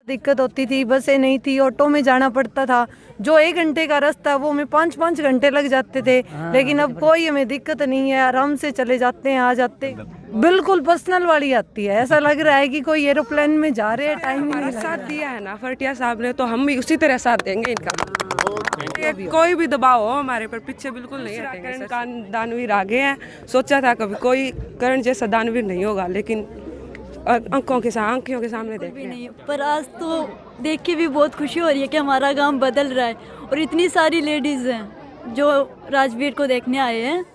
दिक्कत होती थी, बसें नहीं थी, ऑटो में जाना पड़ता था। जो 1 घंटे का रास्ता वो हमें 5-5 घंटे लग जाते थे। लेकिन अब कोई हमें दिक्कत नहीं है, आराम से चले जाते हैं, आ जाते। बिल्कुल पर्सनल वाली आती है, ऐसा लग रहा है कि कोई एरोप्लेन में जा रहे हैं। टाइम ही नहीं साथ दिया है ना फटिया साहब ने, तो हम भी उसी तरह साथ देंगे इनका। कोई भी दबाव हो हमारे पर पीछे बिल्कुल नहीं हटेंगे। दानवीर आगे हैं, सोचा था कभी कोई करण जैसा दानवीर नहीं होगा, लेकिन आंखों के सामने देख नहीं। पर आज तो देख के भी बहुत खुशी हो रही है कि हमारा गांव बदल रहा है और इतनी सारी लेडीज़ हैं जो राजवीर को देखने आए हैं।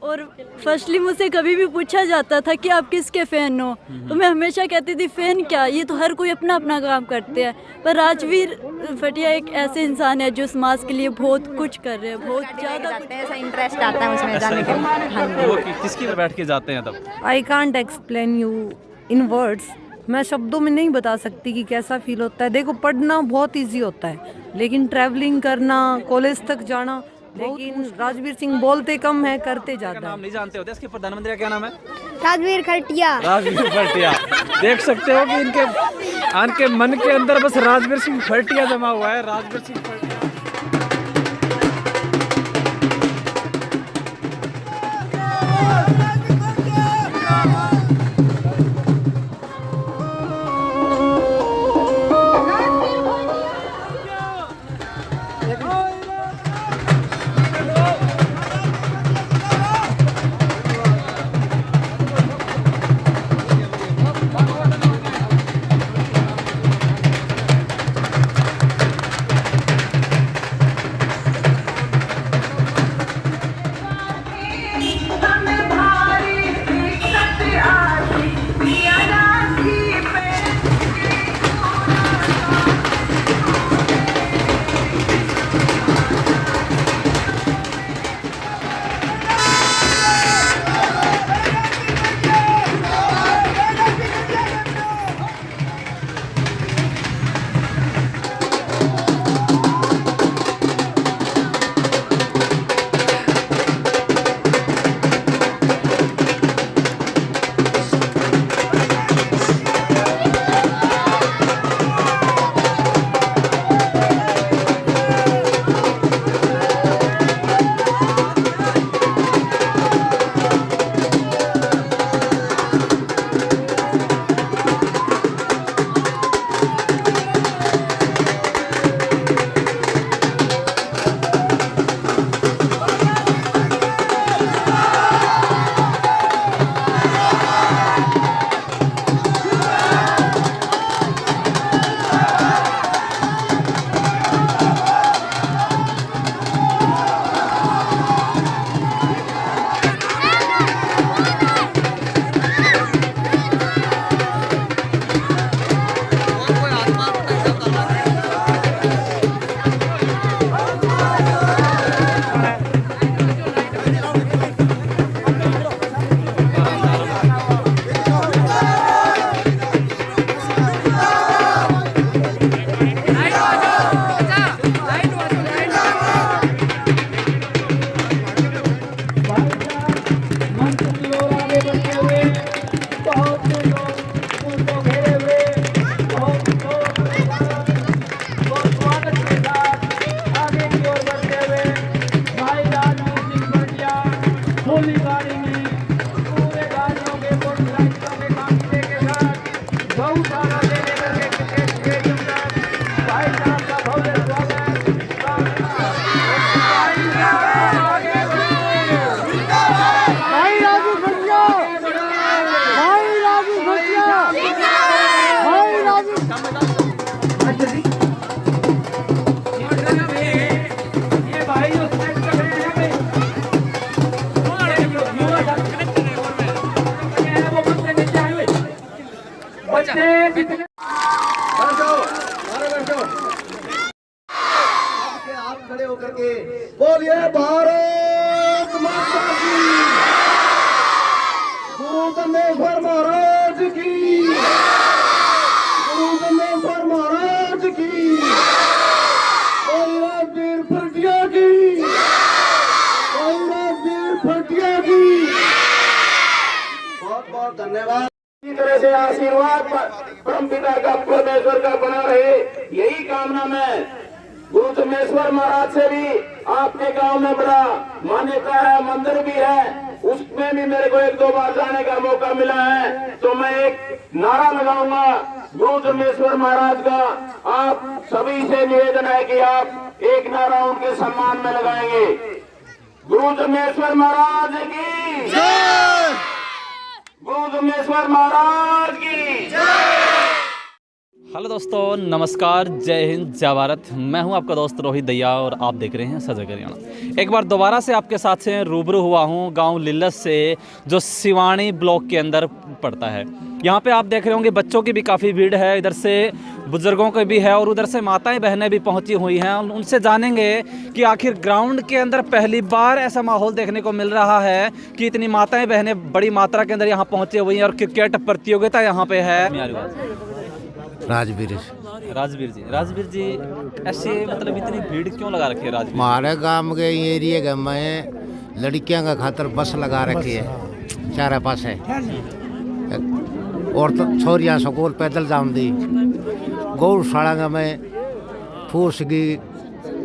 और फर्स्टली मुझसे कभी भी पूछा जाता था कि आप किसके फ़ैन हो, तो मैं हमेशा कहती थी फ़ैन क्या, ये तो हर कोई अपना अपना काम करते हैं। पर राजवीर फटिया एक ऐसे इंसान है जो समाज के लिए बहुत कुछ कर रहे हैं, बहुत ज़्यादा ऐसा इंटरेस्ट आता है उसमें जाने के लिए। हाँ, वो किसकी बैठ के जाते हैं तब? I can't explain you in words. मैं शब्दों में नहीं बता सकती कि कैसा फील होता है। देखो, पढ़ना बहुत इजी होता है, लेकिन ट्रैवलिंग करना, कॉलेज तक जाना, लेकिन राजवीर सिंह बोलते कम है, करते ज्यादा। नाम नहीं जानते होते इसके प्रधानमंत्री का क्या नाम है? राजवीर खटिया। राजवीर फटिया। देख सकते हो कि इनके मन के अंदर बस राजवीर सिंह फटिया जमा हुआ है। राजवीर सिंह फटिया। बोलिए भारत माता की, गुरु गंगेश्वर महाराज की, गुरु गंगेश्वर महाराज की, राजवीर फटिया की, राजवीर फटिया की। बहुत बहुत धन्यवाद। इसी तरह से आशीर्वाद परम पिता का, परमेश्वर का शुभकामना मैं गुरु जमेश्वर महाराज से भी आपके गांव में बड़ा मान्यता है, मंदिर भी है, उसमें भी मेरे को 1-2 बार जाने का मौका मिला है। तो मैं एक नारा लगाऊंगा गुरु जमेश्वर महाराज का। आप सभी से निवेदन है कि आप एक नारा उनके सम्मान में लगाएंगे। गुरु जमेश्वर महाराज की जय। गुरु जमेश्वर महाराज की जय। हेलो दोस्तों, नमस्कार, जय हिंद, जय भारत। मैं हूं आपका दोस्त रोहित दैया और आप देख रहे हैं सजग हरियाणा। एक बार दोबारा से आपके साथ से रूबरू हुआ हूं गांव लिल्लस से, जो सिवानी ब्लॉक के अंदर पड़ता है। यहां पे आप देख रहे होंगे बच्चों की भी काफ़ी भीड़ है, इधर से बुजुर्गों की भी है और उधर से माताएं बहनें भी पहुंची हुई हैं। उनसे जानेंगे कि आखिर ग्राउंड के अंदर पहली बार ऐसा माहौल देखने को मिल रहा है कि इतनी माताएं बहनें बड़ी मात्रा के अंदर यहाँ पहुँची हुई हैं और क्रिकेट प्रतियोगिता यहाँ पे है। राजवीर जी ऐसे मतलब इतनी भीड़ क्यों लगा रखी है राजवीर? हमारे गांव के एरिया में लड़कियों का खातर बस लगा रखी है चारे पास है, और तो छोरियाँ स्कूल पैदल जाम दी। गौशाला में फूस की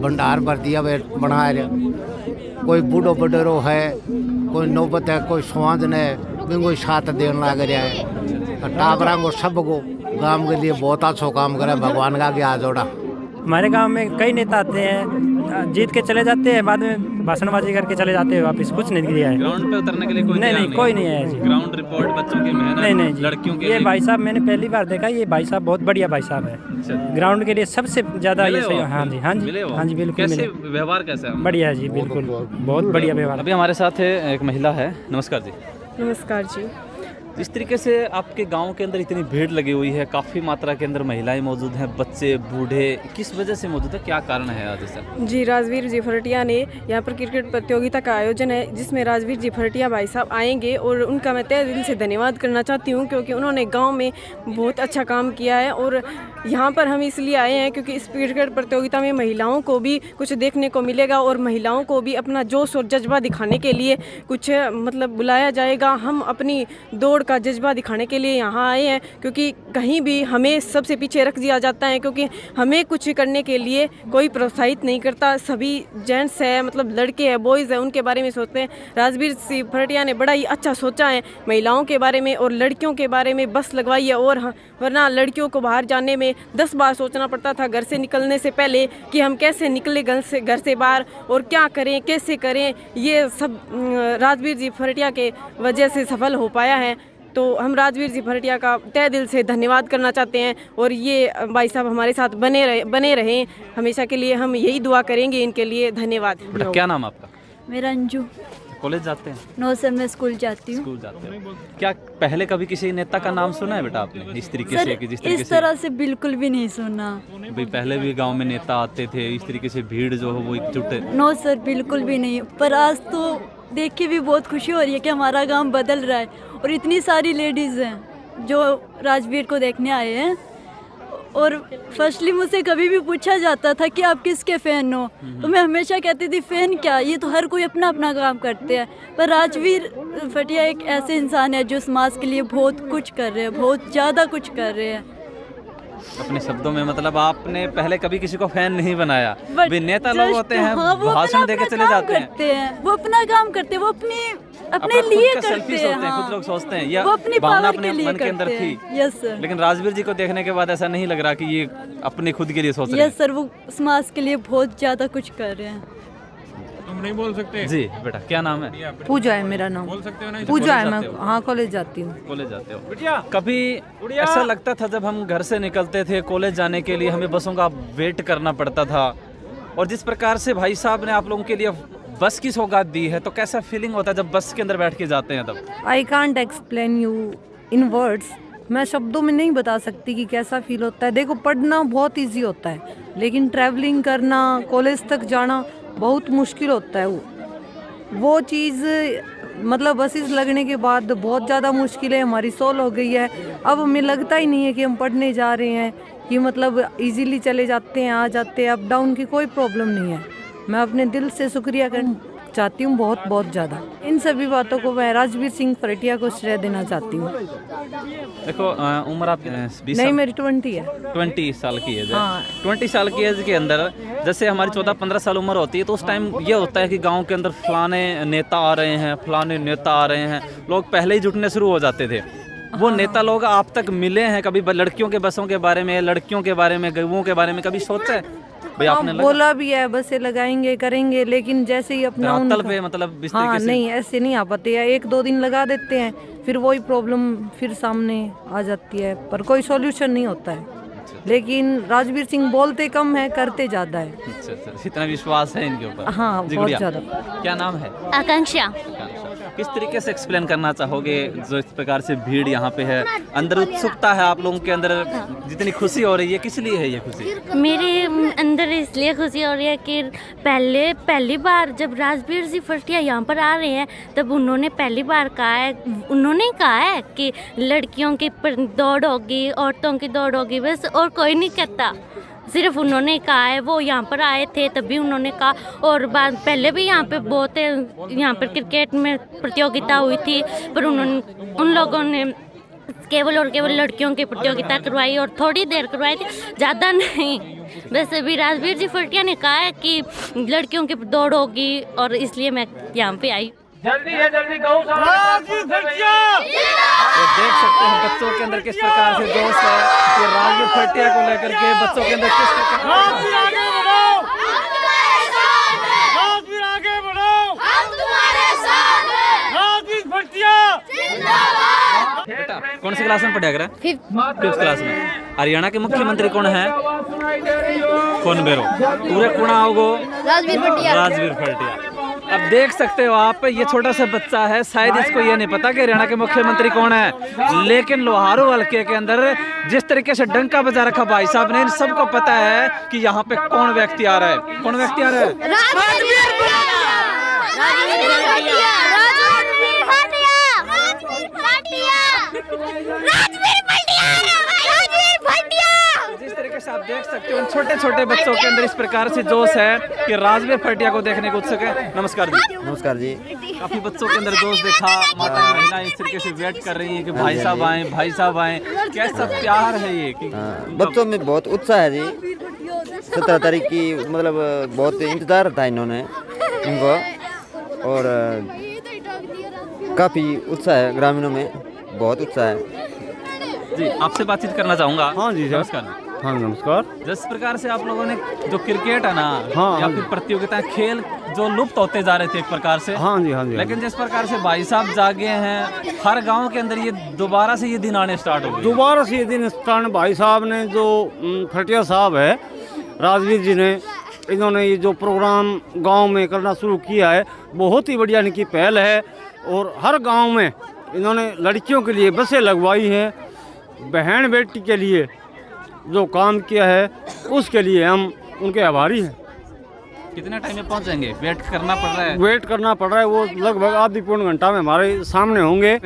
भंडार भर दिया बना रहे, कोई बूढ़ो बडेरो है, कोई नौबत है, कोई स्वाद है, कोई साथ देने लग रहा है। टाबरा को सब को गांव के लिए बहुत अच्छा काम करे, भगवान का आगे हाथ जोड़ा। हमारे गांव में कई नेता आते हैं, जीत के चले जाते हैं, बाद में भाषणबाजी करके चले जाते हैं वापस, कुछ नहीं दिया है। ग्राउंड पे उतरने के लिए कोई नहीं कोई नहीं है जी। ग्राउंड रिपोर्ट बच्चों की मेहनत नहीं लड़कियों के ये भाई साहब मैंने पहली बार देखा, ये भाई साहब बहुत बढ़िया भाई साहब है। ग्राउंड के लिए सबसे ज्यादा ये सही। हाँ जी हाँ जी बिल्कुल। कैसे व्यवहार कैसा है? बढ़िया है जी, बिल्कुल बहुत बढ़िया व्यवहार। अभी हमारे साथ है एक महिला है। नमस्कार जी। नमस्कार जी। जिस तरीके से आपके गांव के अंदर इतनी भीड़ लगी हुई है, काफ़ी मात्रा के अंदर महिलाएं मौजूद हैं, बच्चे बूढ़े, किस वजह से मौजूद है, क्या कारण है आज ऐसा? जी, राजवीर जी फरटिया ने यहाँ पर क्रिकेट प्रतियोगिता का आयोजन है, जिसमें राजवीर जी फरटिया भाई साहब आएंगे और उनका मैं तहे दिल से धन्यवाद करना चाहती हूँ, क्योंकि उन्होंने गाँव में बहुत अच्छा काम किया है। और यहाँ पर हम इसलिए आए हैं क्योंकि इस क्रिकेट प्रतियोगिता में महिलाओं को भी कुछ देखने को मिलेगा और महिलाओं को भी अपना जोश और जज्बा दिखाने के लिए कुछ मतलब बुलाया जाएगा। हम अपनी दौड़ का जज्बा दिखाने के लिए यहाँ आए हैं, क्योंकि कहीं भी हमें सबसे पीछे रख दिया जाता है, क्योंकि हमें कुछ करने के लिए कोई प्रोत्साहित नहीं करता। सभी जेंट्स है, मतलब लड़के हैं, बॉयज़ हैं, उनके बारे में सोचते हैं। राजवीर सिंह फरटिया ने बड़ा ही अच्छा सोचा है महिलाओं के बारे में और लड़कियों के बारे में बस लगवाई है। और वरना लड़कियों को बाहर जाने में 10 बार सोचना पड़ता था घर से निकलने से पहले कि हम कैसे निकले घर से बाहर और क्या करें, कैसे करें। ये सब राजवीर जी फरटिया के वजह से सफल हो पाया है। तो हम राजवीर जी फरटिया का तहे दिल से धन्यवाद करना चाहते हैं और ये भाई साहब हमारे साथ बने रहें हमेशा के लिए। हम यही दुआ करेंगे इनके लिए। धन्यवाद। बेटा क्या नाम आपका? मेरा अंजू। कॉलेज जाते हैं? नो सर, मैं स्कूल जाती हूँ। स्कूल जाते हो? क्या पहले कभी किसी नेता का नाम सुना है बेटा आपने इस तरीके से कि जिस तरीके इस तरह से? बिल्कुल भी नहीं सुना भाई। पहले भी गांव में नेता आते थे, इस तरीके से भीड़ जो है वो एकजुट है? नो सर, बिल्कुल भी नहीं। पर आज तो देख के भी बहुत खुशी हो रही है कि हमारा गांव बदल रहा है और इतनी सारी लेडीज़ हैं जो राजवीर को देखने आए हैं। और फर्स्टली मुझसे कभी भी पूछा जाता था कि आप किसके फ़ैन हो, तो मैं हमेशा कहती थी फ़ैन क्या, ये तो हर कोई अपना अपना काम करते हैं। पर राजवीर फरटिया एक ऐसे इंसान है जो समाज के लिए बहुत कुछ कर रहे हैं, बहुत ज़्यादा कुछ कर रहे हैं। अपने शब्दों में मतलब आपने पहले कभी किसी को फैन नहीं बनाया? भी नेता लोग होते हैं, हाँ, भाषण देके चले जाते हैं, वो अपना काम करते हैं, वो अपने लिए करते हैं। हाँ, खुद लोग सोचते हैं, या वो अपनी भावना पावर अपने के लिए मन के अंदर थी। Yes sir. लेकिन राजवीर जी को देखने के बाद ऐसा नहीं लग रहा कि ये अपने खुद के लिए सोच रहे हैं? यस सर, वो समाज के लिए बहुत ज़्यादा कुछ कर रहे हैं। तुम नहीं बोल सकते? जी बेटा क्या नाम है? पूजा है मेरा नाम। बोल सकते हो ना? पूजा है, मैं हाँ कॉलेज जाती हूँ। कॉलेज जाते हो? कभी ऐसा लगता था जब हम घर से निकलते थे कॉलेज जाने के लिए, हमें बसों का वेट करना पड़ता था, और जिस प्रकार से भाई साहब ने आप लोगों के लिए बस की सौगात दी है, तो कैसा फीलिंग होता है जब बस के अंदर बैठ के जाते हैं तब? I can't explain you in words. मैं शब्दों में नहीं बता सकती कि कैसा फील होता है। देखो, पढ़ना बहुत इजी होता है, लेकिन ट्रैवलिंग करना, कॉलेज तक जाना बहुत मुश्किल होता है। वो चीज़ मतलब बसेस लगने के बाद बहुत ज़्यादा मुश्किल है, हमारी सॉल्व हो गई है। अब हमें लगता ही नहीं है कि हम पढ़ने जा रहे हैं, कि मतलब इजीली चले जाते हैं, आ जाते हैं, अप डाउन की कोई प्रॉब्लम नहीं है। मैं अपने दिल से शुक्रिया चाहती हूँ, बहुत बहुत ज़्यादा। इन सभी बातों को मैं राजवीर सिंह फरटिया को श्रेय देना चाहती हूँ। देखो उम्र आपकी 20 नहीं, मेरी 20 है। 20 साल की एज है। हाँ। 20 साल की एज के अंदर जैसे हमारी 14-15 साल उम्र होती है तो उस टाइम ये होता है कि गांव के अंदर फलाने नेता आ रहे हैं, फलाने नेता आ रहे हैं, लोग पहले ही जुटने शुरू हो जाते थे। वो नेता लोग आप तक मिले हैं कभी? लड़कियों के बसों के बारे में, लड़कियों के बारे में, गऊओं के बारे में कभी सोचा है भाई आपने? बोला भी है बसें लगाएंगे करेंगे, लेकिन जैसे ही अपना तल पे मतलब इस हाँ तरीके से नहीं, ऐसे नहीं आ पाते हैं। 1-2 दिन लगा देते हैं, फिर वही प्रॉब्लम फिर सामने आ जाती है, पर कोई सॉल्यूशन नहीं होता है। लेकिन राजवीर सिंह बोलते कम है, करते ज्यादा है। अच्छा, इतना विश्वास है इनके ऊपर? हाँ, बहुत ज्यादा। क्या नाम है? आकांक्षा। किस तरीके से एक्सप्लेन करना चाहोगे जो इस प्रकार से भीड़ यहाँ पे है? अंदर उत्सुकता है आप लोगों के अंदर, जितनी खुशी हो रही है, किस लिए है ये खुशी? मेरे अंदर इसलिए खुशी हो रही है कि पहली बार जब राजवीर सिंह फरटिया यहाँ पर आ रहे हैं तब उन्होंने पहली बार कहा है कि लड़कियों की दौड़ होगी, औरतों की दौड़ होगी, बस और कोई नहीं कहता। सिर्फ उन्होंने कहा है, वो यहाँ पर आए थे तभी उन्होंने कहा। और बाद पहले भी यहाँ पे बहुत यहाँ पर क्रिकेट में प्रतियोगिता हुई थी, पर उन लोगों ने केवल और केवल लड़कियों की प्रतियोगिता करवाई और थोड़ी देर करवाई थी, ज़्यादा नहीं। बस अभी राजवीर जी फरटिया ने कहा है कि लड़कियों की दौड़ होगी और इसलिए मैं यहाँ पे आई। जल्दी है, जल्दी गौशाला। देख सकते हैं बच्चों के अंदर किस प्रकार से जोश है कि राजवीर फरटिया को लेकर के बच्चों के अंदर किस प्रकार बेटा कौन सी क्लास में पढ़ा कर? 5th क्लास में। हरियाणा के मुख्यमंत्री कौन है? कौन बेरो? पूरे कुणाओगो राजवीर फरटिया। अब देख सकते हो आप, ये छोटा सा बच्चा है, शायद इसको ये नहीं पता कि हरियाणा के मुख्यमंत्री कौन है, लेकिन लोहारू हल्के के अंदर जिस तरीके से डंका बजा रखा भाई साहब ने, इन सबको पता है कि यहाँ पे कौन व्यक्ति आ रहा है। कौन व्यक्ति आ रहा है? जिस तरीके से आप देख सकते हो छोटे छोटे बच्चों के अंदर इस प्रकार से जोश है कि राजवीर फरटिया को देखने को उत्सुक है। नमस्कार जी। नमस्कार जी। काफी बच्चों के अंदर जोश देखा, माता महिलाएं इस तरीके से वेट कर रही हैं कि भाई साहब आए, भाई साहब आए। कैसा प्यार है ये कि बच्चों में बहुत उत्साह है जी। 17 तारीख की मतलब बहुत इंतजार था इन्होंने इनको, और काफ़ी उत्साह है, ग्रामीणों में बहुत उत्साह है जी। आपसे बातचीत करना चाहूँगा। हाँ जी, नमस्कार। हाँ नमस्कार। जिस प्रकार से आप लोगों ने जो क्रिकेट है ना, हाँ, या फिर प्रतियोगिताएं, खेल जो लुप्त होते जा रहे थे एक प्रकार से, हाँ जी, हाँ जी, लेकिन जिस प्रकार से भाई साहब जागे हैं, हर गांव के अंदर ये दोबारा से ये दिन आने स्टार्ट हो गए। दोबारा से ये दिन स्टार्ट भाई साहब ने जो फरटिया साहब है, राजवीर जी ने, इन्होंने ये जो प्रोग्राम गांव में करना शुरू किया है, बहुत ही बढ़िया इनकी पहल है। और हर गांव में इन्होंने लड़कियों के लिए बसें लगवाई हैं, बहन बेटी के लिए जो काम किया है उसके लिए हम उनके आभारी हैं। कितने टाइम में पहुंचेंगे? वेट करना पड़ रहा है? वेट करना पड़ रहा है, वो लगभग आधी पौन घंटा में हमारे सामने होंगे।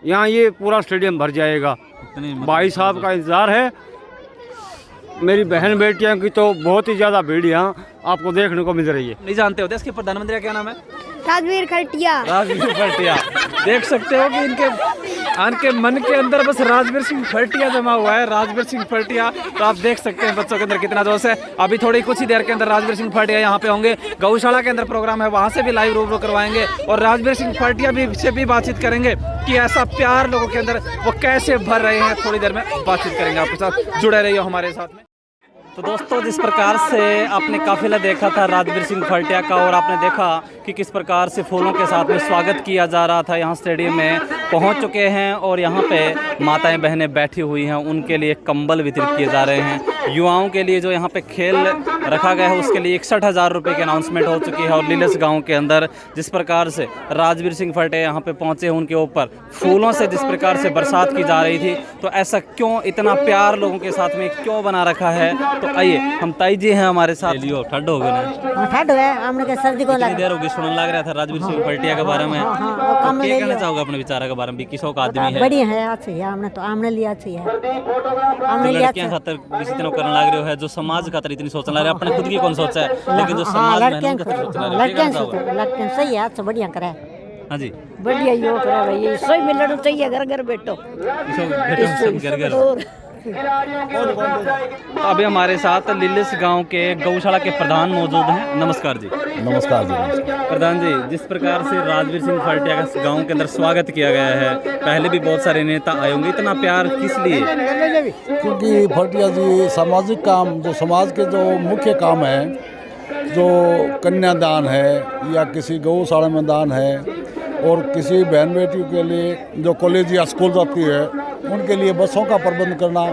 यहाँ ये पूरा स्टेडियम भर जाएगा। भाई साहब का इंतजार है। मेरी बहन बेटियां की तो बहुत ही ज़्यादा भीड़ यहाँ आपको देखने को मिल रही है। नहीं जानते हो देश के प्रधानमंत्री का क्या नाम है? राजवीर खरटिया। राजवीर फरटिया। देख सकते हो कि इनके मन के अंदर बस राजवीर सिंह फरटिया जमा हुआ है, राजवीर सिंह फरटिया। तो आप देख सकते हैं बच्चों के अंदर कितना जोश है। अभी थोड़ी कुछ ही देर के अंदर राजवीर सिंह फरटिया यहाँ पे होंगे। गौशाला के अंदर प्रोग्राम है, वहाँ से भी लाइव रूबरू करवाएंगे और राजवीर सिंह फरटिया से भी बातचीत करेंगे कि ऐसा प्यार लोगों के अंदर वो कैसे भर रहे हैं। थोड़ी देर में बातचीत करेंगे आपके साथ, जुड़े रहिए हमारे साथ में। तो दोस्तों, जिस प्रकार से आपने काफिला देखा था राजवीर सिंह फरटिया का, और आपने देखा कि किस प्रकार से फूलों के साथ में स्वागत किया जा रहा था, यहाँ स्टेडियम में पहुँच चुके हैं और यहाँ पे माताएं बहनें बैठी हुई हैं, उनके लिए कंबल वितरित किए जा रहे हैं। युवाओं के लिए जो यहाँ पे खेल रखा गया है उसके लिए 61,000 रुपये की अनाउंसमेंट हो चुकी है। और लीलस गाँव के अंदर जिस प्रकार से राजवीर सिंह फरटिया यहाँ पे पहुँचे, उनके ऊपर फूलों से जिस प्रकार से बरसात की जा रही थी, तो ऐसा क्यों, इतना प्यार लोगों के साथ में क्यों बना रखा है? तो आइए, हम ताई जी हैं हमारे साथ। लियो ठंड हो गई ना? ठंड है, हमने के सर्दी को कितनी देर होगी सुनने लग रहा था राजवीर सिंह फरटिया के बारे में? आमने क्या ले कहना लिया चाहोगे अपने विचार के बारे में? किसों का आदमी है? बढ़िया है, अच्छी है। हमने तो आमने लिया, अच्छी है। जो लड़कियां खातर इसी तरह करने लग रहे हो है, जो समाज खातर इतनी सोचने लग रहे अपने खुद की कौन सोचा है, लेकिन जो समाज में लड़कियां खातर सोचने लग रहे लड़कियां सही है, अच्छा बढ़िया करे। हाँ जी, बढ़िया यो करे भाई, सही में लड़ना चाहिए, घर घर बैठो। तो अभी हमारे साथ लिलिस गांव के गौशाला के प्रधान मौजूद हैं। नमस्कार जी। नमस्कार जी। प्रधान जी, जिस प्रकार से राजवीर सिंह फरटिया का गांव के अंदर स्वागत किया गया है, पहले भी बहुत सारे नेता आए होंगे, इतना प्यार किस लिए? क्योंकि फरटिया जी सामाजिक काम, जो समाज के जो मुख्य काम है, जो कन्यादान है या किसी गौशाला में दान है, और किसी बहन बेटियों के लिए जो कॉलेज या स्कूल जाती है उनके लिए बसों का प्रबंध करना,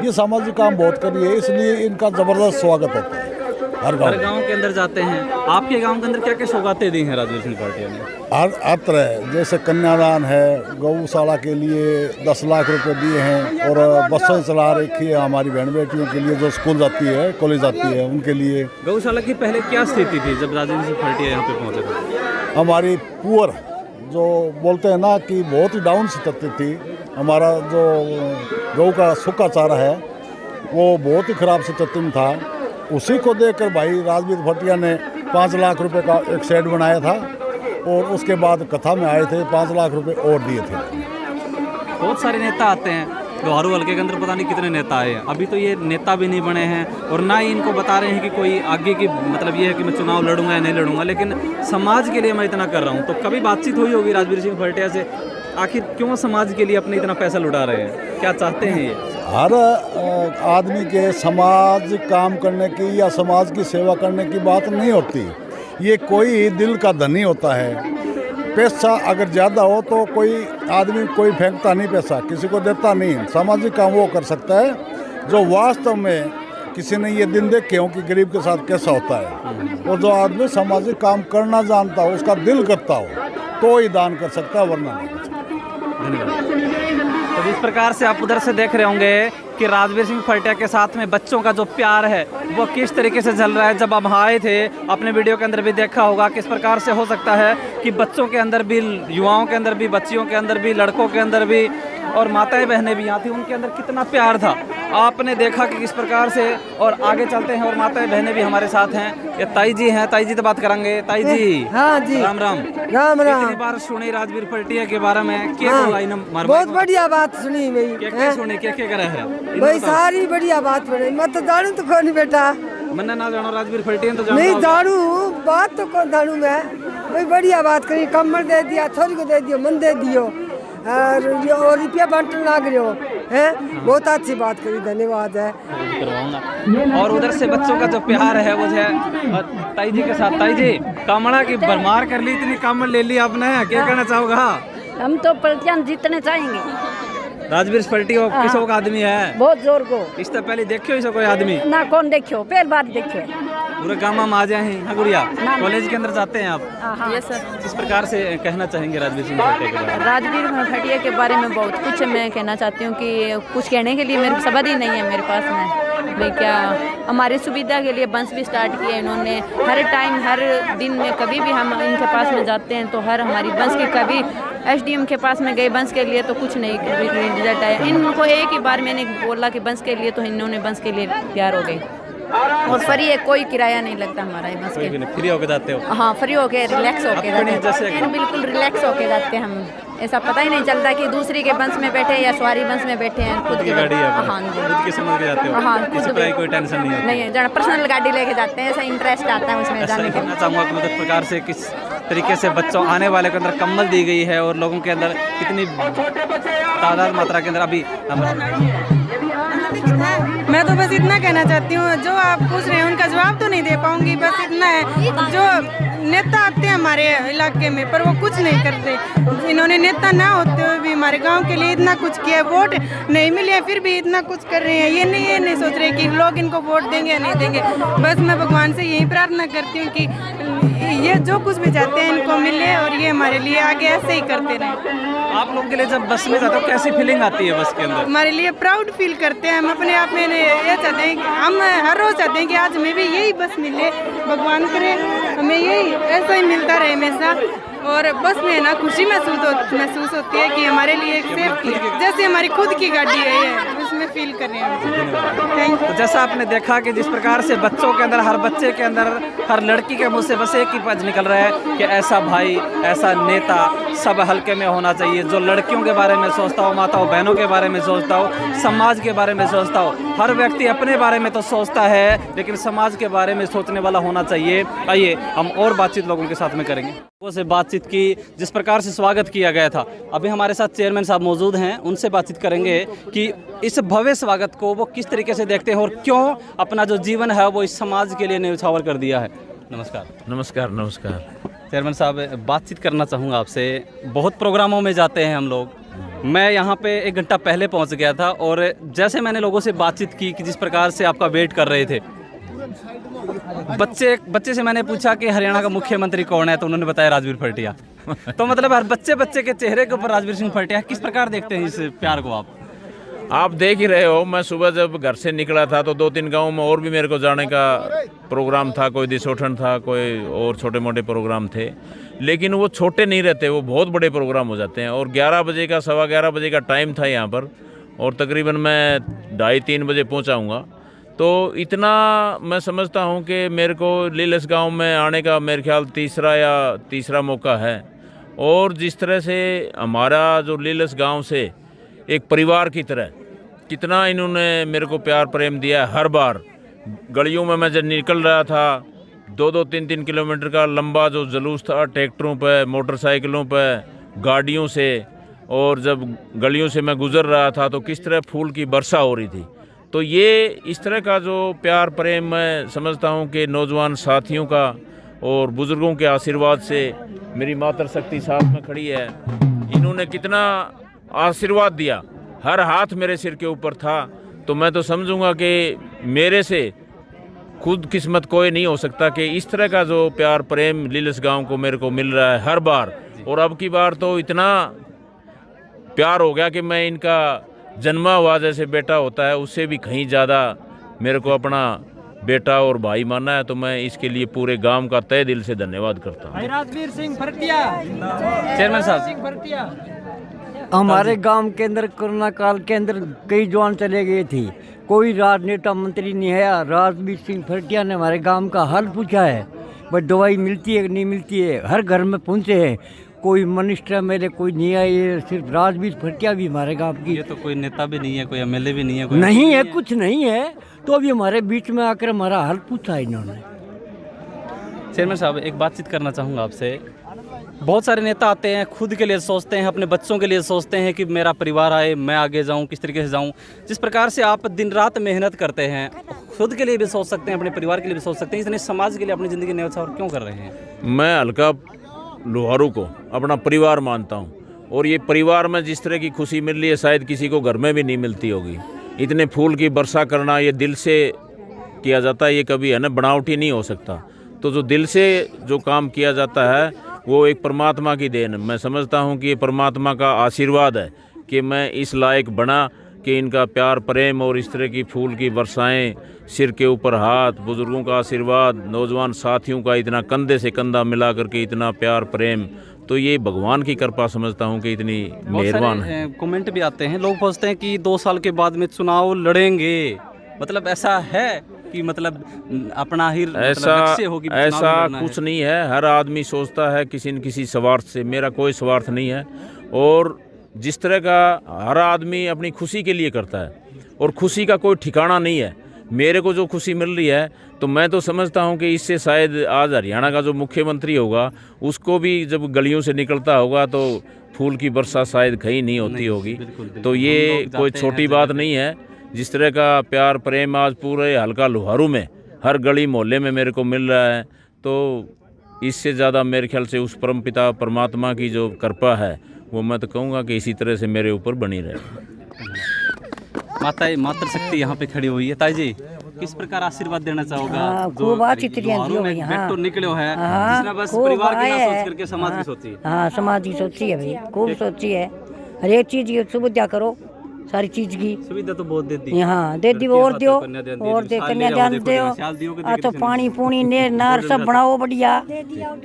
ये सामाजिक काम बहुत करिए, इसलिए इनका ज़बरदस्त स्वागत होता है हर गांव के अंदर जाते हैं। आपके गांव के अंदर क्या क्या सौगातें दी हैं राजवीर सिंह फरटिया ने? हर तरह, जैसे कन्यादान है, गौशाला के लिए 10 लाख रुपए दिए हैं, और बसें चला रखी है हमारी बहन बेटियों के लिए जो स्कूल जाती है, कॉलेज जाती है, उनके लिए। गौशाला की पहले क्या स्थिति थी जब राजवीर सिंह फरटिया यहाँ पे पहुँचे थे? हमारी पुअर, जो बोलते हैं ना कि बहुत ही डाउन स्थिति थी, हमारा जो गौ का सूखा चारा है वो बहुत ही ख़राब स्थिति में था। उसी को देखकर भाई राजवीर फरटिया ने 5 लाख रुपए का एक शेड बनाया था, और उसके बाद कथा में आए थे, 5 लाख रुपए और दिए थे। बहुत सारे नेता आते हैं, लोहारू हल्के के अंदर पता नहीं कितने नेता आए हैं, अभी तो ये नेता भी नहीं बने हैं, और ना ही इनको बता रहे हैं कि कोई आगे की मतलब ये है कि मैं चुनाव लड़ूंगा या नहीं लड़ूंगा, लेकिन समाज के लिए मैं इतना कर रहा हूँ। तो कभी बातचीत हुई होगी राजवीर सिंह फरटिया से, आखिर क्यों समाज के लिए अपने इतना पैसा लुटा रहे हैं, क्या चाहते हैं ये? हर आदमी के समाज काम करने की या समाज की सेवा करने की बात नहीं होती, ये कोई दिल का धनी होता है। पैसा अगर ज़्यादा हो तो कोई आदमी कोई फेंकता नहीं, पैसा किसी को देता नहीं। सामाजिक काम वो कर सकता है जो वास्तव में किसी ने ये दिन देखे हो कि गरीब के साथ कैसा होता है, और जो आदमी सामाजिक काम करना जानता हो, उसका दिल करता हो, तो ही दान कर सकता है, वरना नहीं कर सकता। तो जिस प्रकार से आप उधर से देख रहे होंगे कि राजवीर सिंह फरटिया के साथ में बच्चों का जो प्यार है वो किस तरीके से चल रहा है। जब हम आए थे, अपने वीडियो के अंदर भी देखा होगा किस प्रकार से हो सकता है कि बच्चों के अंदर भी, युवाओं के अंदर भी, बच्चियों के अंदर भी, लड़कों के अंदर भी, और माताएं बहनें भी यहाँ थी, उनके अंदर कितना प्यार था आपने देखा कि किस प्रकार से। और आगे चलते हैं, और माताएं बहनें भी हमारे साथ हैं। ये ताई जी हैं, ताई जी से बात करेंगे। ताई जी, हाँ जी, राम राम। राम राम। कितनी बार सुनी राजवीर फरटिया के बारे में, क्या बोला इन बहुत बढ़िया बात सुनी भाई, क्या सुनी, क्या क्या करा है भाई, सारी बढ़िया बात बनी। मैं तो जानू तो कौन बेटा, मैंने ना जानो राजवीर फरटिया तो जानो नहीं जानू, बात तो कौन जानू मैं भाई। बढ़िया बात करी, कमर दे दिया, छोरी को दे दियो, मन दे दियो, और रुपया बांटने लग रहे हो हैं, बहुत अच्छी बात करी, धन्यवाद है। और उधर से बच्चों का जो प्यार है वो है ताई जी के साथ। ताई जी, कामड़ा की भरमार कर ली, इतनी कामड़ ले ली आपने, क्या कहना चाहोगा? हम तो फरटिया जीतने चाहेंगे। राजवीर फरटिया किसों का आदमी है? बहुत जोर को। इससे पहले देखियो इसे कोई आदमी ना, कौन देखियो, पहली बार देखियो। पूरे गाँव में आ जाए हैं। हाँ गुड़िया, कॉलेज के अंदर जाते हैं आप? Yes sir. किस प्रकार से कहना चाहेंगे राजवीर सिंह फरटिया के बारे में? राजवीर फरटिया के बारे में बहुत कुछ मैं कहना चाहती हूँ कि कुछ कहने के लिए मेरे शब्द ही नहीं है मेरे पास में भाई। क्या हमारी सुविधा के लिए बस भी स्टार्ट किया इन्होंने, हर टाइम, हर दिन में कभी भी हम इनके पास में जाते हैं तो हर हमारी बस की, कभी SDM के पास में गए बंस के लिए तो कुछ नहीं रिजल्ट आया। इनको एक ही बार मैंने बोला कि बंस के लिए, तो इन्होंने बंस के लिए तैयार हो गए, और फ्री है, कोई किराया नहीं लगता हमारा बस के। फ्री होके जाते हो? हाँ, फ्री होके, रिलैक्स होके जाते हैं, बिल्कुल रिलैक्स होके जाते हैं हम। ऐसा पता ही नहीं चलता कि दूसरी के बंस में बैठे या सवारी बंस में बैठे हैं, खुद की गाड़ी है। हाँ जी, खुद की समझ के जाते हो? हाँ, किसी तरह कोई टेंशन नहीं होती? नहीं है, जरा पर्सनल गाड़ी लेके जाते हैं, ऐसा इंटरेस्ट आता है उसमें जाने के। चाहूँगा कि मतलब प्रकार से किस तरीके से बच्चों आने वाले के अंदर कम्बल दी गई है, और लोगों के अंदर कितनी तादाद मात्रा के अंदर अभी। मैं तो बस इतना कहना चाहती हूँ, जो आप पूछ रहे हैं उनका जवाब तो नहीं दे पाऊंगी, बस इतना है, जो नेता आते हैं हमारे इलाके में पर वो कुछ नहीं करते। इन्होंने नेता ना होते हुए भी हमारे गांव के लिए इतना कुछ किया, वोट नहीं मिले फिर भी इतना कुछ कर रहे हैं। ये नहीं सोच रहे कि लोग इनको वोट देंगे या नहीं देंगे। बस मैं भगवान से यही प्रार्थना करती हूँ कि ये जो कुछ भी चाहते हैं इनको मिले, और ये हमारे लिए आगे ऐसे ही करते रहें। आप लोगों के लिए जब बस में जाते हो कैसी फीलिंग आती है बस के अंदर? हमारे लिए प्राउड फील करते हैं हम अपने आप में, ये चाहते हैं कि हम हर रोज चाहते हैं कि आज हमें भी यही बस मिले, भगवान करे हमें यही ऐसा ही मिलता रहे हमेशा। और बस में ना खुशी महसूस होती है कि हमारे लिए एक सेफ्टी जैसे हमारी खुद की गाड़ी है ये, उसमें फील कर रहे हैं। तो जैसा आपने देखा कि जिस प्रकार से बच्चों के अंदर, हर बच्चे के अंदर, हर लड़की के मुंह से बस एक ही पद निकल रहा है कि ऐसा भाई, ऐसा नेता सब हल्के में होना चाहिए, जो लड़कियों के बारे में सोचता हो, माताओं बहनों के बारे में सोचता हो, समाज के बारे में सोचता हो। हर व्यक्ति अपने बारे में तो सोचता है, लेकिन समाज के बारे में सोचने वाला होना चाहिए। आइए हम और बातचीत लोगों के साथ में करेंगे। लोगों से बातचीत की, जिस प्रकार से स्वागत किया गया था। अभी हमारे साथ चेयरमैन साहब मौजूद हैं, उनसे बातचीत करेंगे कि इस भव्य स्वागत को वो किस तरीके से देखते हैं और क्यों अपना जो जीवन है वो इस समाज के लिए न्यौछावर कर दिया है। नमस्कार। नमस्कार। नमस्कार चेयरमैन साहब, बातचीत करना चाहूँगा आपसे। बहुत प्रोग्रामों में जाते हैं हम लोग, मैं यहाँ पे 1 घंटा पहले पहुँच गया था और जैसे मैंने लोगों से बातचीत की कि जिस प्रकार से आपका वेट कर रहे थे, बच्चे से मैंने पूछा कि हरियाणा का मुख्यमंत्री कौन है, तो उन्होंने बताया राजवीर फरटिया। तो मतलब हर बच्चे के चेहरे के ऊपर राजवीर सिंह फरटिया। किस प्रकार देखते हैं इस प्यार को आप देख ही रहे हो। मैं सुबह जब घर से निकला था तो 2-3 गाँव में और भी मेरे को जाने का प्रोग्राम था, कोई दिसोठन था, कोई और छोटे मोटे प्रोग्राम थे, लेकिन वो छोटे नहीं रहते, वो बहुत बड़े प्रोग्राम हो जाते हैं। और 11 बजे का, 11:15 बजे का टाइम था यहाँ पर, और तकरीबन मैं 2:30-3 बजे पहुँचाऊँगा। तो इतना मैं समझता हूँ कि मेरे को लीलस गांव में आने का मेरे ख्याल तीसरा मौका है। और जिस तरह से हमारा जो लीलस गांव से एक परिवार की तरह कितना इन्होंने मेरे को प्यार प्रेम दिया है। हर बार गलियों में मैं जब निकल रहा था, 2-2, 3-3 किलोमीटर का लंबा जो जुलूस था, ट्रैक्टरों पर, मोटरसाइकिलों पर, गाड़ियों से, और जब गलियों से मैं गुज़र रहा था तो किस तरह फूल की वर्षा हो रही थी। तो ये इस तरह का जो प्यार प्रेम मैं समझता हूँ कि नौजवान साथियों का और बुज़ुर्गों के आशीर्वाद से, मेरी मातृशक्ति साथ में खड़ी है, इन्होंने कितना आशीर्वाद दिया, हर हाथ मेरे सिर के ऊपर था। तो मैं तो समझूंगा कि मेरे से खुद किस्मत कोई नहीं हो सकता कि इस तरह का जो प्यार प्रेम लीलस गांव को मेरे को मिल रहा है हर बार। और अब की बार तो इतना प्यार हो गया कि मैं इनका जन्मा हुआ जैसे बेटा होता है, उससे भी कहीं ज़्यादा मेरे को अपना बेटा और भाई माना है। तो मैं इसके लिए पूरे गांव का तहे दिल से धन्यवाद करता हूँ। राजवीर सिंह फरटिया, चेयरमैन साहब, हमारे गांव के अंदर कोरोना काल के अंदर कई जवान चले गए थे, कोई राजनेता मंत्री नहीं है। राजवीर सिंह फरटिया ने हमारे गांव का हाल पूछा है, बस दवाई मिलती है कि नहीं मिलती है, हर घर में पहुंचे हैं। कोई मिनिस्टर मेरे कोई नहीं है, ये सिर्फ राजवीर फरटिया भी हमारे गांव की। ये तो कोई नेता भी नहीं है, कोई एमएलए भी नहीं है, कोई नहीं है, कुछ नहीं है। तो अभी हमारे बीच में आकर हमारा हाल पूछा है इन्होंने। चेयरमैन साहब, एक बातचीत करना चाहूँगा आपसे। बहुत सारे नेता आते हैं, खुद के लिए सोचते हैं, अपने बच्चों के लिए सोचते हैं कि मेरा परिवार आए, मैं आगे जाऊं, किस तरीके से जाऊं। जिस प्रकार से आप दिन रात मेहनत करते हैं, खुद के लिए भी सोच सकते हैं, अपने परिवार के लिए भी सोच सकते हैं, इतने समाज के लिए अपनी ज़िंदगी न्यौछावर क्यों कर रहे हैं? मैं हल्का लोहारू को अपना परिवार मानता हूँ, और ये परिवार में जिस तरह की खुशी मिल रही है शायद किसी को घर में भी नहीं मिलती होगी। इतने फूल की वर्षा करना, ये दिल से किया जाता है, ये कभी है ना बनावटी नहीं हो सकता। तो जो दिल से जो काम किया जाता है वो एक परमात्मा की देन। मैं समझता हूँ कि ये परमात्मा का आशीर्वाद है कि मैं इस लायक बना कि इनका प्यार प्रेम और इस तरह की फूल की वर्षाएं, सिर के ऊपर हाथ, बुजुर्गों का आशीर्वाद, नौजवान साथियों का इतना कंधे से कंधा मिला करके इतना प्यार प्रेम, तो ये भगवान की कृपा समझता हूँ कि इतनी मेहरबान है। कमेंट भी आते हैं, लोग पूछते हैं कि 2 साल के बाद में चुनाव लड़ेंगे, मतलब ऐसा है कि मतलब अपना ही ऐसा कुछ नहीं है। हर आदमी सोचता है किसी न किसी स्वार्थ से, मेरा कोई स्वार्थ नहीं है। और जिस तरह का हर आदमी अपनी खुशी के लिए करता है, और खुशी का कोई ठिकाना नहीं है। मेरे को जो खुशी मिल रही है तो मैं तो समझता हूँ कि इससे शायद आज हरियाणा का जो मुख्यमंत्री होगा उसको भी जब गलियों से निकलता होगा तो फूल की वर्षा शायद कहीं नहीं होती होगी। तो ये कोई छोटी बात नहीं है। जिस तरह का प्यार प्रेम आज पूरे हल्का लोहारू में हर गली मोहल्ले में मेरे को मिल रहा है, तो इससे ज़्यादा मेरे ख्याल से उस परमपिता परमात्मा की जो कृपा है वो मैं तो कहूँगा कि इसी तरह से मेरे ऊपर बनी रहे। मातृशक्ति यहाँ पे खड़ी हुई है। ताई जी, किस प्रकार आशीर्वाद देना चाहोगा? खूब अच्छी तरह निकलो है, जिसने बस परिवार की ना सोच करके समाज की सोची। हाँ, समाज की सोची है भाई, खूब सोची है। हर एक चीज़ की सुविधा करो, सारी चीज की सुविधा तो बहुत दे दी। हाँ दे दी और दियो और दे कन्यादान दियो तो पानी पूनी नेर नार सब बनाओ बढ़िया।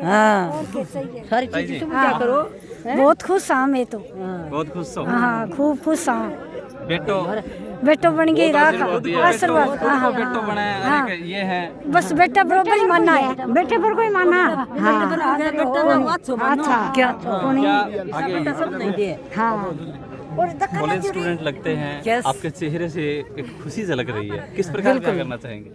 हाँ सारी चीज की सुविधा करो। बहुत खुश हाँ मैं तो। बहुत खुश हो? हाँ खूब खुश हाँ। बेटो बन गई आशीर्वाद। बेटो बना है ये है बस बेटा बरोबर ही मानना है। बेटे पर कोई माना। अच्छा क्या हाँ कॉलेज स्टूडेंट लगते हैं। आपके चेहरे से एक खुशी झलक रही है, किस प्रकार क्या करना चाहेंगे?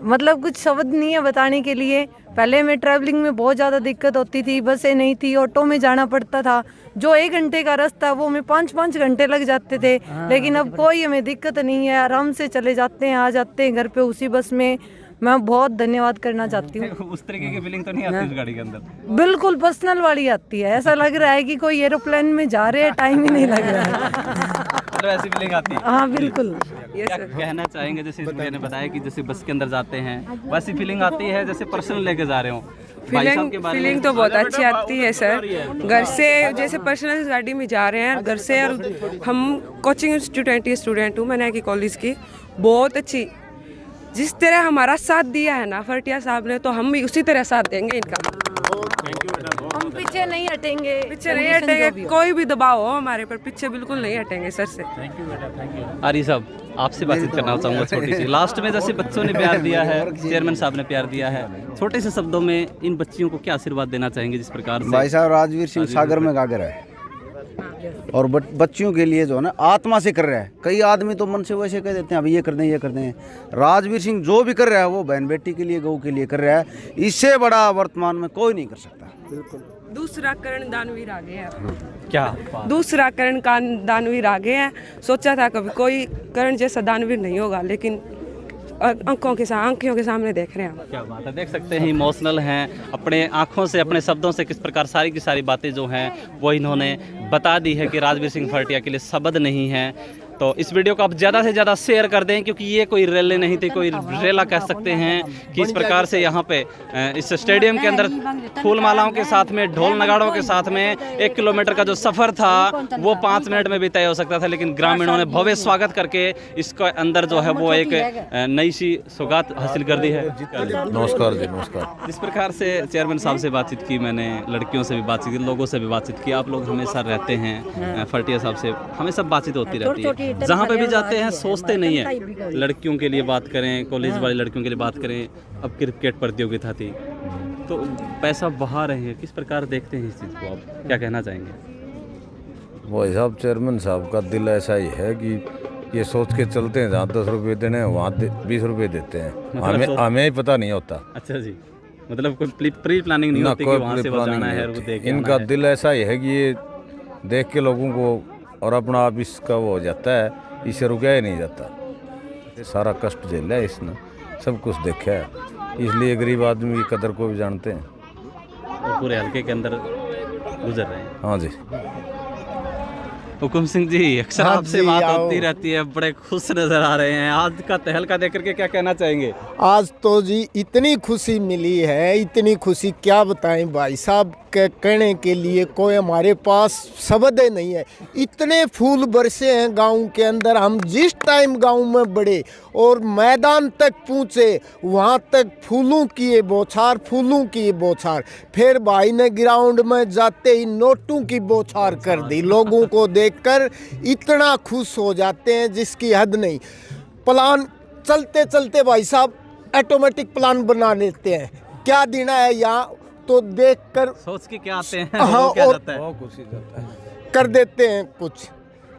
मतलब कुछ शब्द नहीं है बताने के लिए। पहले में ट्रैवलिंग में बहुत ज़्यादा दिक्कत होती थी, बसें नहीं थी, ऑटो में जाना पड़ता था। जो 1 घंटे का रास्ता वो में 5-5 घंटे लग जाते थे। लेकिन अब कोई हमें दिक्कत नहीं है, आराम से चले जाते हैं, आ जाते हैं घर पे उसी बस में। मैं बहुत धन्यवाद करना चाहती हूँ। उस तरीके की फीलिंग तो नहीं आती इस गाड़ी के अंदर? बिल्कुल पर्सनल वाली आती है। ऐसा लग रहा है कि कोई एरोप्लेन में जा रहे हैं, टाइम ही नहीं लग रहा है। ऐसी फीलिंग आती है? हाँ बिल्कुल। क्या कहना चाहेंगे? जैसे इस भैया ने बताया कि जैसे बस के अंदर जाते हैं वैसी फीलिंग आती है जैसे पर्सनल लेके जा रहे हो? फीलिंग तो बहुत अच्छी आती है सर। घर से जैसे पर्सनल गाड़ी में जा रहे हैं घर से, और हम कोचिंग स्टूडेंट हूँ मैंने की कॉलेज की। बहुत अच्छी जिस तरह हमारा साथ दिया है ना फर्टिया साहब ने, तो हम भी उसी तरह साथ देंगे इनका। हम पीछे नहीं हटेंगे। कोई भी दबाव हो हमारे पर, पीछे बिल्कुल नहीं हटेंगे सर से। आरी साहब आपसे बातचीत करना चाहूँगा छोटी सी। लास्ट में जैसे बच्चों ने प्यार दिया है, चेयरमैन साहब ने प्यार दिया है, छोटे से शब्दों में इन बच्चियों को क्या आशीर्वाद देना चाहेंगे जिस प्रकार से? भाई साहब राजवीर सिंह सागर में गागर है और बच्चियों के लिए जो है ना आत्मा से कर रहा है। कई आदमी तो मन से वैसे कह देते हैं अभी ये कर दें ये कर दें। राजवीर सिंह जो भी कर रहा है वो बहन बेटी के लिए गौ के लिए कर रहा है। इससे बड़ा वर्तमान में कोई नहीं कर सकता। बिल्कुल। दूसरा करण दानवीर आ गया। क्या दूसरा करण का दानवीर आ गया है। सोचा था कभी कोई करण जैसा दानवीर नहीं होगा, लेकिन आंखों के सामने देख रहे हैं। क्या बात है, देख सकते हैं इमोशनल हैं। अपने आंखों से अपने शब्दों से किस प्रकार सारी की सारी बातें जो हैं वो इन्होंने बता दी है कि राजवीर सिंह फर्टिया के लिए शब्द नहीं है। तो इस वीडियो को आप ज़्यादा से ज़्यादा शेयर कर दें, क्योंकि ये कोई रैली नहीं थी, कोई रेला कह सकते हैं कि इस प्रकार से यहाँ पे इस स्टेडियम के अंदर फूल मालाओं के साथ में ढोल नगाड़ों के साथ में 1 किलोमीटर का जो सफ़र था वो 5 मिनट में भी तय हो सकता था। लेकिन ग्रामीणों ने भव्य स्वागत करके इसके अंदर जो है वो एक नई सी सौगात हासिल कर दी है। नमस्कार जी, नमस्कार। जिस प्रकार से चेयरमैन साहब से बातचीत की मैंने, लड़कियों से भी बातचीत की, लोगों से भी बातचीत की। आप लोग हमेशा रहते हैं फर्टिया साहब से, हमेशा बातचीत होती रहती है। जहाँ पे भी जाते हैं सोचते नहीं है लड़कियों के लिए बात करें, कॉलेज वाली लड़कियों के लिए बात करें। अब क्रिकेट प्रतियोगिता थी तो पैसा बहा रहे हैं, किस प्रकार देखते हैं इस चीज़ को? आप क्या कहना चाहेंगे? भाई साहब चेयरमैन साहब का दिल ऐसा ही है कि ये सोच के चलते हैं जहाँ 10 रुपये देने हैं वहाँ 20 रुपये देते हैं। हमें ही पता नहीं होता। अच्छा जी, मतलब कोई प्री प्लानिंग नहीं होती कि वहाँ से जाना है और वो देख के इनका दिल ऐसा ही है कि ये देख के लोगों को और अपना आप इसका वो हो जाता है, इसे रुका ही नहीं जाता। सारा कष्ट झेला है इसने, सब कुछ देखा है, इसलिए गरीब आदमी की कदर को भी जानते हैं और पूरे हल्के के अंदर गुजर रहे हैं। हाँ जी। हुकुम सिंह जी, अक्सर आपसे बात होती रहती है, बड़े खुश नजर आ रहे हैं। आज का तहलका देख करके क्या कहना चाहेंगे? आज तो जी इतनी खुशी मिली है, इतनी खुशी क्या बताएं भाई साहब के कहने के लिए कोई हमारे पास शब्द ही नहीं है। इतने फूल बरसे हैं गांव के अंदर। हम जिस टाइम गांव में बढ़े और मैदान तक पहुँचे वहाँ तक फूलों की बौछार, फूलों की बौछार। फिर भाई ने ग्राउंड में जाते ही नोटों की बौछार कर दी। लोगों को देखकर इतना खुश हो जाते हैं जिसकी हद नहीं। प्लान चलते चलते भाई साहब ऑटोमेटिक प्लान बना लेते हैं, क्या देना है यहाँ तो देखकर सोच के क्या आते हैं। हाँ, क्या और जाता है कर देते हैं कुछ।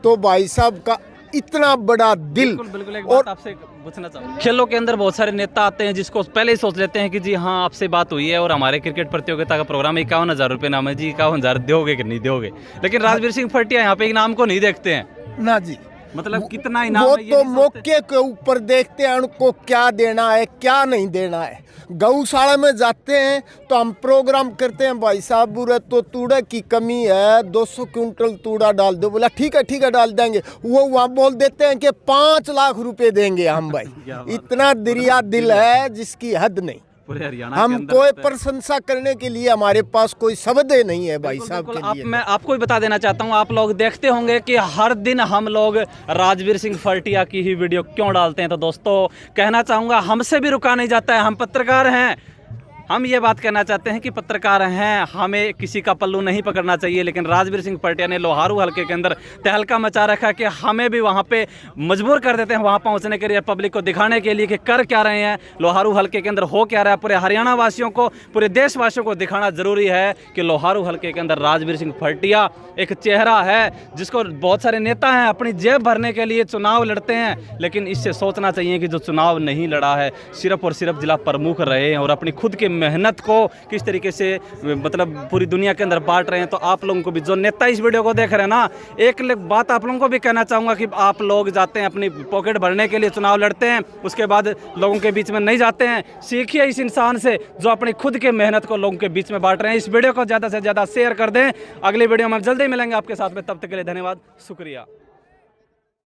तो भाई साहब का इतना बड़ा दिल। बिल्कुल एक बात आपसे पूछना चाहूँगा। खेलों के अंदर बहुत सारे नेता आते हैं जिसको पहले ही सोच लेते हैं कि जी हाँ आपसे बात हुई है और हमारे क्रिकेट प्रतियोगिता का प्रोग्राम 51,000 रुपये नाम है जी, 51,000 दोगे कि नहीं दोगे। लेकिन राजवीर सिंह फर्टिया यहाँ पे इनाम को नहीं देखते हैं ना जी। मतलब कितना इनाम वो है तो मौके के ऊपर देखते हैं उनको क्या देना है क्या नहीं देना है। गौशाला में जाते हैं तो हम प्रोग्राम करते हैं भाई साहब बुरे तो तूड़ा की कमी है, 200 क्विंटल तूड़ा डाल दो। बोला ठीक है डाल देंगे। वो वहाँ बोल देते हैं कि 5 लाख रुपए देंगे हम भाई। इतना दरिया दिल है जिसकी हद नहीं। पूरे हरियाणा हम के अंदर कोई प्रशंसा करने के लिए हमारे पास कोई शब्द ही नहीं है भाई साहब के लिए। मैं आपको भी बता देना चाहता हूँ, आप लोग देखते होंगे कि हर दिन हम लोग राजवीर सिंह फर्टिया की ही वीडियो क्यों डालते हैं। तो दोस्तों कहना चाहूँगा, हमसे भी रुका नहीं जाता है, हम पत्रकार हैं। हम ये बात कहना चाहते हैं कि पत्रकार हैं, हमें किसी का पल्लू नहीं पकड़ना चाहिए। लेकिन राजवीर सिंह फर्टिया ने लोहारू हलके के अंदर तहलका मचा रखा है कि हमें भी वहाँ पे मजबूर कर देते हैं वहाँ पहुँचने के लिए, पब्लिक को दिखाने के लिए कि कर क्या रहे हैं, लोहारू हलके के अंदर हो क्या रहा है। पूरे हरियाणा वासियों को, पूरे देशवासियों को दिखाना ज़रूरी है कि लोहारू हलके के अंदर राजवीर सिंह फर्टिया एक चेहरा है जिसको बहुत सारे नेता हैं अपनी जेब भरने के लिए चुनाव लड़ते हैं। लेकिन इससे सोचना चाहिए कि जो चुनाव नहीं लड़ा है, सिर्फ और सिर्फ जिला प्रमुख रहे हैं और अपनी खुद की मेहनत को किस तरीके से मतलब पूरी दुनिया के अंदर बांट रहे हैं। तो आप लोगों को भी, जो नेता इस वीडियो को देख रहे हैं ना, एक बात आप लोगों को भी कहना चाहूँगा कि आप लोग जाते हैं अपनी पॉकेट भरने के लिए, चुनाव लड़ते हैं, उसके बाद लोगों के बीच में नहीं जाते हैं। सीखिए इस इंसान से जो अपनी खुद की मेहनत को लोगों के बीच में बांट रहे हैं। इस वीडियो को ज़्यादा से ज़्यादा शेयर कर दें। अगली वीडियो में जल्दी मिलेंगे आपके साथ में, तब तक के लिए धन्यवाद, शुक्रिया।